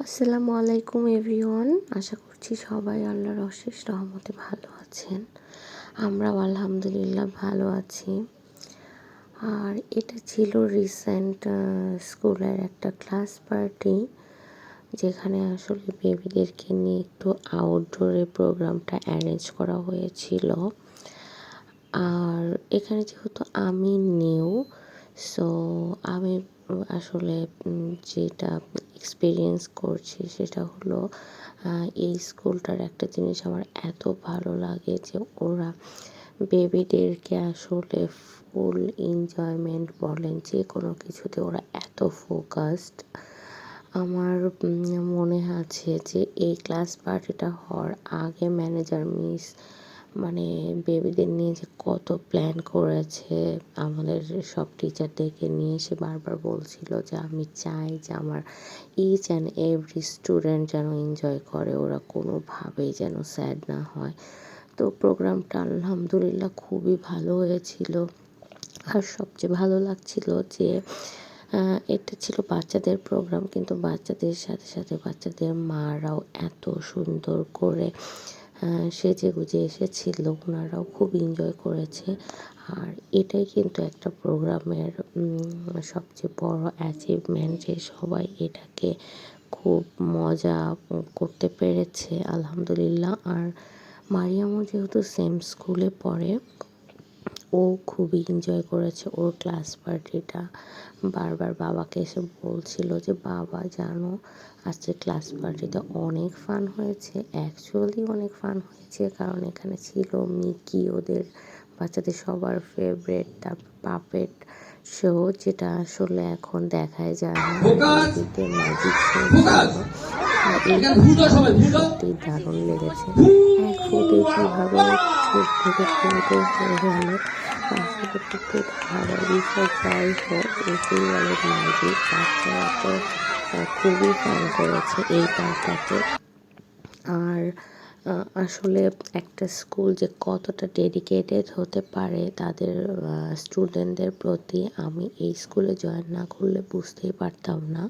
আসসালামু আলাইকুম এভরিওয়ান। আশা করছি সবাই আল্লাহর অশেষ রহমতে ভালো আছেন। আমরাও আলহামদুলিল্লাহ ভালো আছি। আর এটা ছিল রিসেন্ট স্কুলের একটা ক্লাস পার্টি, যেখানে আসলে বেবিদেরকে নিয়ে একটু আউটডোরে প্রোগ্রামটা অ্যারেঞ্জ করা হয়েছিল। আর এখানে যেহেতু আমি নিউ, সো আমি আসলে যেটা এক্সপিরিয়েন্স করছি সেটা হলো এই স্কুলটার একটা জিনিস আমার এত ভালো লাগে যে ওরা বেবিদেরকে আসলে ফুল এনজয়মেন্ট বলেন যে কোনো কিছুতে ওরা এত ফোকাসড। আমার মনে আছে যে এই ক্লাস পার্টিটা হওয়ার আগে ম্যানেজার মিস মানে বেবিদের নিয়ে যে কত প্ল্যান করেছে, আমাদের সব টিচারদেরকে নিয়ে সে বারবার বলছিল যে আমি চাই যে আমার ইচ অ্যান্ড এভরি স্টুডেন্ট যেন এনজয় করে, ওরা কোনোভাবেই যেন স্যাড না হয়। তো প্রোগ্রামটা আলহামদুলিল্লাহ খুবই ভালো হয়েছিল। আর সবচেয়ে ভালো লাগছিল যে এটা ছিল বাচ্চাদের প্রোগ্রাম, কিন্তু বাচ্চাদের সাথে সাথে বাচ্চাদের মারাও এত সুন্দর করে সেজে গুজে এসেছিল, ওনারাও খুব এনজয় করেছে। আর এটাই কিন্তু একটা প্রোগ্রামের সবচেয়ে বড় অ্যাচিভমেন্ট যে সবাই এটাকে খুব মজা করতে পেরেছে আলহামদুলিল্লাহ। আর মারিয়ামও যেহেতু সেম স্কুলে পড়ে, ও খুবই এনজয় করেছে ওর ক্লাস পার্টিটা। বারবার বাবাকে এসে বলছিল যে বাবা জানো আজকে ক্লাস পার্টিতে অনেক ফান হয়েছে। অ্যাকচুয়ালি অনেক ফান হয়েছে, কারণ এখানে ছিল মিকি, ওদের বাচ্চাদের সবার ফেভারেট। তারপর পাপেট শো, যেটা আসলে এখন দেখায় যায় না, টিভিতে ম্যাজিক শো ছিল। এই সত্যি দারুণ লেগেছে। এক ফুটে কিভাবে চোখ থেকে থুতু হয়ে গেল, আসলে সত্যি ভাবার বিষয়। যাই হোক, একেই বলে ম্যাজিক। বাচ্চারা তো খুবই ফান করেছে এই পার্টটাতে। আর আসলে একটা স্কুল যে কতটা ডেডিকেটেড হতে পারে তাদের স্টুডেন্টদের প্রতি, আমি এই স্কুলে জয়েন না করলে বুঝতেই পারতাম না।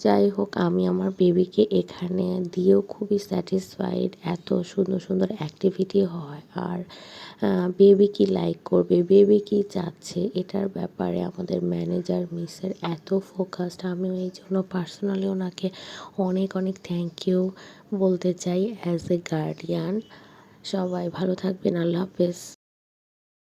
যাই হোক, আমি আমার বেবিকে এখানে দিয়েও খুবই স্যাটিসফাইড। এত সুন্দর সুন্দর অ্যাক্টিভিটি হয়, আর বেবি কি লাইক করবে, বেবি কি চাচ্ছে, এটার ব্যাপারে আমাদের ম্যানেজার মিসের এত ফোকাসড। আমিও এই জন্য পার্সোনালি ওনাকে অনেক অনেক থ্যাংক ইউ বলতে চাই অ্যাজ এ গার্ডিয়ান। সবাই ভালো থাকবেন। আল্লাহ হাফেজ।